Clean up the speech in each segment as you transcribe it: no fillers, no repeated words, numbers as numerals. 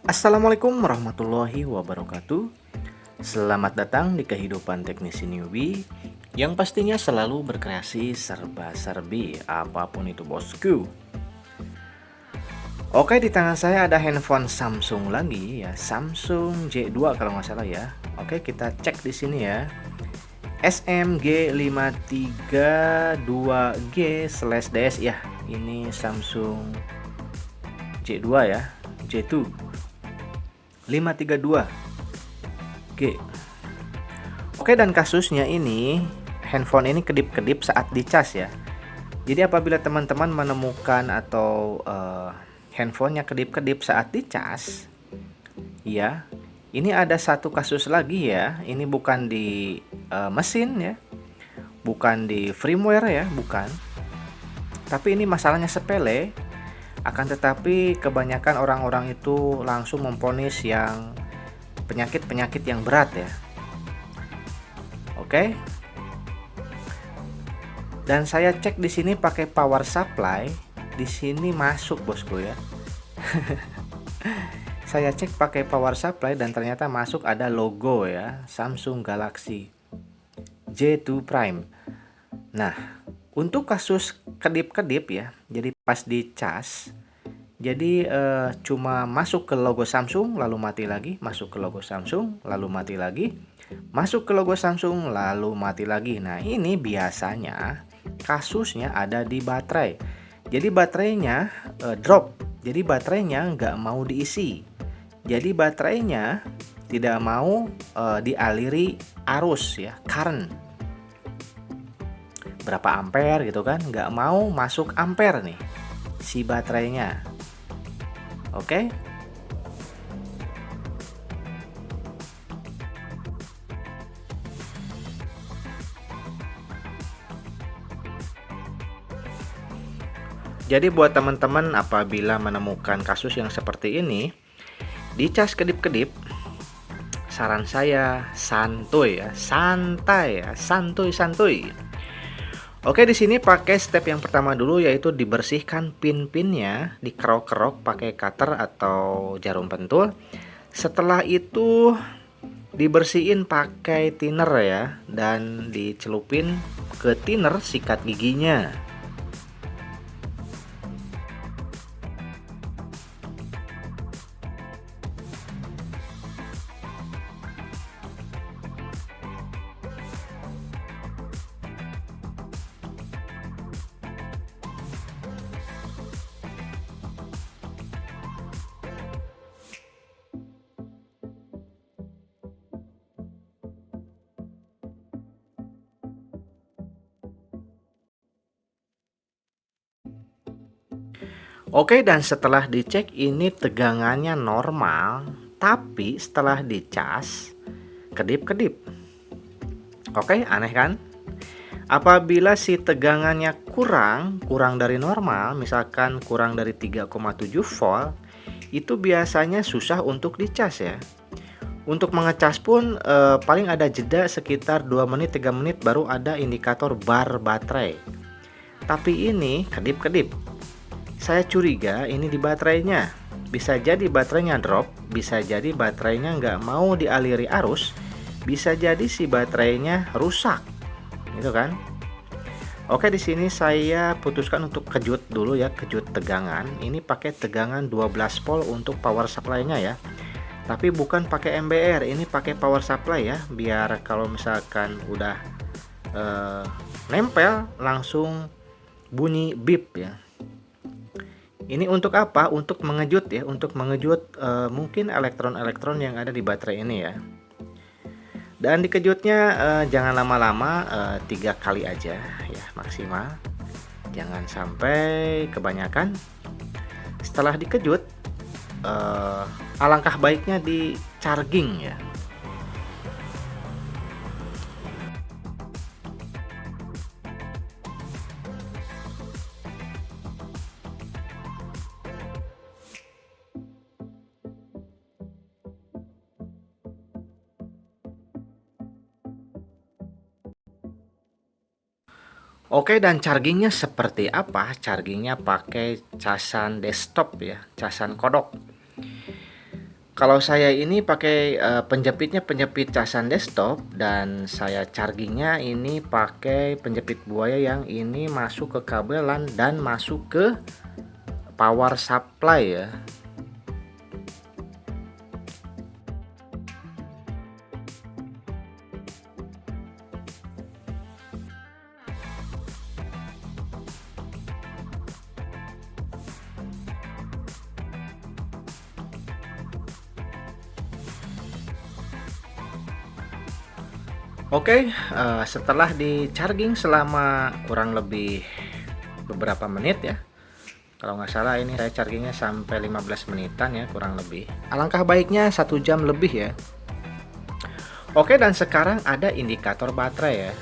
Assalamualaikum warahmatullahi wabarakatuh. Selamat datang di kehidupan teknisi newbie yang pastinya selalu berkreasi serba-serbi apapun itu bosku. Oke, di tangan saya ada handphone Samsung lagi ya, Samsung J2 kalau nggak salah ya. Oke, kita cek di sini ya. SMG532G/DS ya. Ini Samsung J2 ya, J2 532G. Oke, dan kasusnya ini handphone ini kedip-kedip saat dicas ya. Jadi apabila teman-teman menemukan atau handphonenya kedip-kedip saat dicas, ya, ini ada satu kasus lagi ya. Ini bukan di mesin ya, bukan di firmware ya, bukan. Tapi ini masalahnya sepele. Akan tetapi kebanyakan orang-orang itu langsung memvonis yang penyakit-penyakit yang berat ya. Oke. Dan saya cek di sini pakai power supply, di sini masuk bosku ya. Saya cek pakai power supply dan ternyata masuk, ada logo ya, Samsung Galaxy J2 Prime. Nah, untuk kasus kedip-kedip ya, jadi pas dicas, jadi cuma masuk ke logo Samsung lalu mati lagi, masuk ke logo Samsung lalu mati lagi, masuk ke logo Samsung lalu mati lagi. Nah, ini biasanya kasusnya ada di baterai. Jadi baterainya drop, jadi baterainya nggak mau diisi, jadi baterainya tidak mau dialiri arus ya, current berapa ampere gitu kan, nggak mau masuk ampere nih si baterainya. Oke. Jadi buat teman-teman apabila menemukan kasus yang seperti ini, dicas kedip-kedip, saran saya santuy ya, santai ya, santuy-santuy. Oke, di sini pakai step yang pertama dulu, yaitu dibersihkan pin-pinnya, dikerok-kerok pakai cutter atau jarum pentul. Setelah itu dibersihin pakai thinner ya, dan dicelupin ke thinner sikat giginya. Oke, dan setelah dicek ini tegangannya normal, tapi setelah dicas kedip-kedip. Oke, aneh kan? Apabila si tegangannya kurang dari normal, misalkan kurang dari 3,7 volt, itu biasanya susah untuk dicas ya. Untuk mengecas pun paling ada jeda sekitar 2 menit 3 menit baru ada indikator bar baterai. Tapi ini kedip-kedip. Saya curiga ini di baterainya. Bisa jadi baterainya drop, bisa jadi baterainya nggak mau dialiri arus, bisa jadi si baterainya rusak, gitu kan? Oke, di sini saya putuskan untuk kejut dulu ya, kejut tegangan. Ini pakai tegangan 12 volt untuk power supply-nya ya. Tapi bukan pakai MBR, ini pakai power supply ya, biar kalau misalkan udah nempel langsung bunyi beep ya. Ini untuk apa? Untuk mengejut ya, untuk mengejut mungkin elektron-elektron yang ada di baterai ini ya. Dan dikejutnya jangan lama-lama, 3 kali aja ya maksimal. Jangan sampai kebanyakan. Setelah dikejut, alangkah baiknya di charging ya. Oke, dan chargingnya seperti apa? Chargingnya pakai casan desktop ya, casan kodok. Kalau saya ini pakai penjepitnya penjepit casan desktop, dan saya chargingnya ini pakai penjepit buaya yang ini masuk ke kabel dan masuk ke power supply ya. Oke, setelah di charging selama kurang lebih beberapa menit ya. Kalau nggak salah ini saya chargingnya sampai 15 menitan ya kurang lebih. Alangkah baiknya 1 jam lebih ya. Oke, dan sekarang ada indikator baterai ya.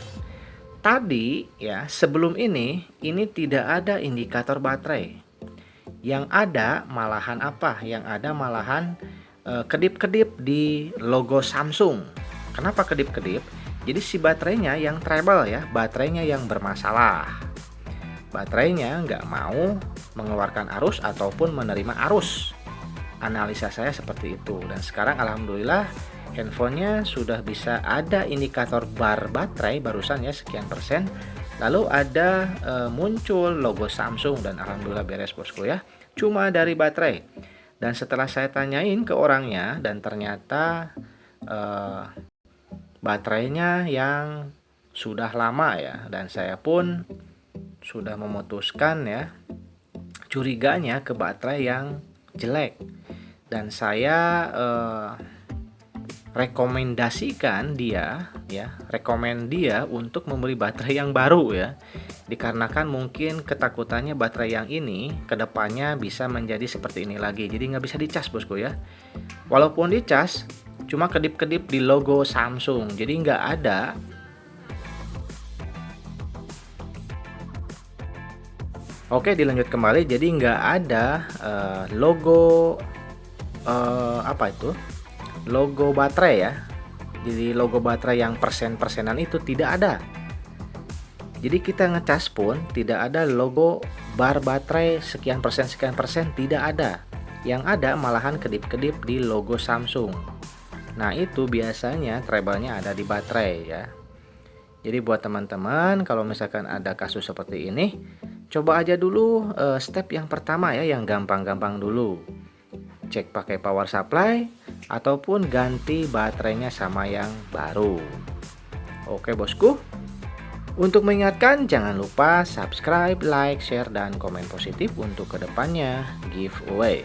Tadi ya sebelum ini tidak ada indikator baterai. Yang ada malahan apa? Yang ada malahan kedip-kedip di logo Samsung. Kenapa kedip-kedip? Jadi si baterainya yang trouble ya, baterainya yang bermasalah. Baterainya nggak mau mengeluarkan arus ataupun menerima arus. Analisa saya seperti itu. Dan sekarang alhamdulillah handphonenya sudah bisa ada indikator bar baterai barusan ya sekian persen. Lalu ada muncul logo Samsung dan alhamdulillah beres bosku ya. Cuma dari baterai. Dan setelah saya tanyain ke orangnya dan ternyata baterainya yang sudah lama ya, dan saya pun sudah memutuskan ya curiganya ke baterai yang jelek, dan saya rekomendasikan dia ya, rekomend dia untuk membeli baterai yang baru ya, dikarenakan mungkin ketakutannya baterai yang ini kedepannya bisa menjadi seperti ini lagi, jadi nggak bisa dicas bosku ya. Walaupun dicas cuma kedip-kedip di logo Samsung, jadi nggak ada. Oke, dilanjut kembali. Jadi nggak ada logo apa itu? Logo baterai ya. Jadi logo baterai yang persen-persenan itu tidak ada. Jadi kita ngecas pun tidak ada logo bar baterai sekian persen tidak ada. Yang ada malahan kedip-kedip di logo Samsung. Nah, itu biasanya trouble-nya ada di baterai ya. Jadi buat teman-teman kalau misalkan ada kasus seperti ini, coba aja dulu step yang pertama ya, yang gampang-gampang dulu. Cek pakai power supply ataupun ganti baterainya sama yang baru. Oke bosku. Untuk mengingatkan, jangan lupa subscribe, like, share, dan komen positif untuk kedepannya giveaway.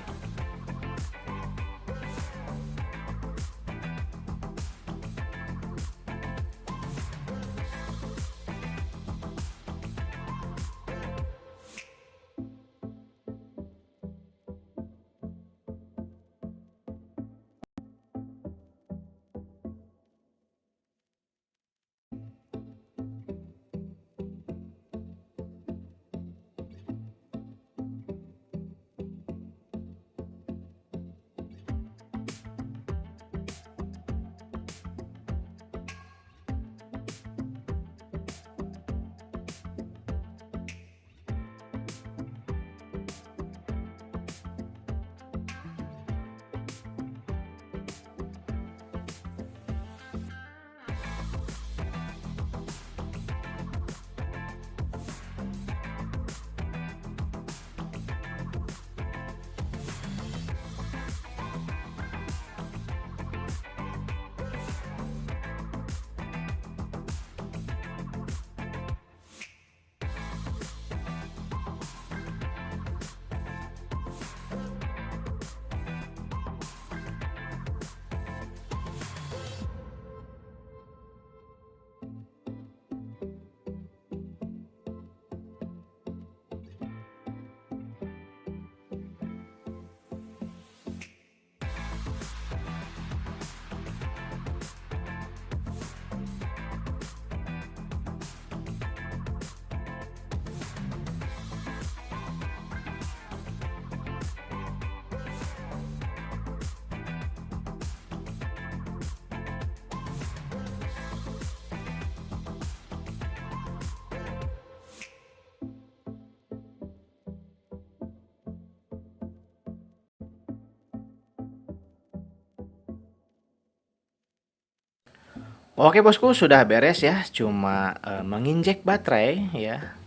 Oke bosku, sudah beres ya, cuma menginjek baterai ya.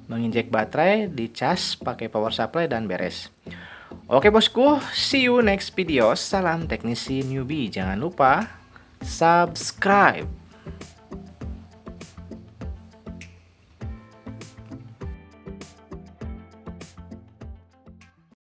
Menginjek baterai, dicas pakai power supply dan beres. Oke bosku, see you next video. Salam teknisi newbie. Jangan lupa subscribe.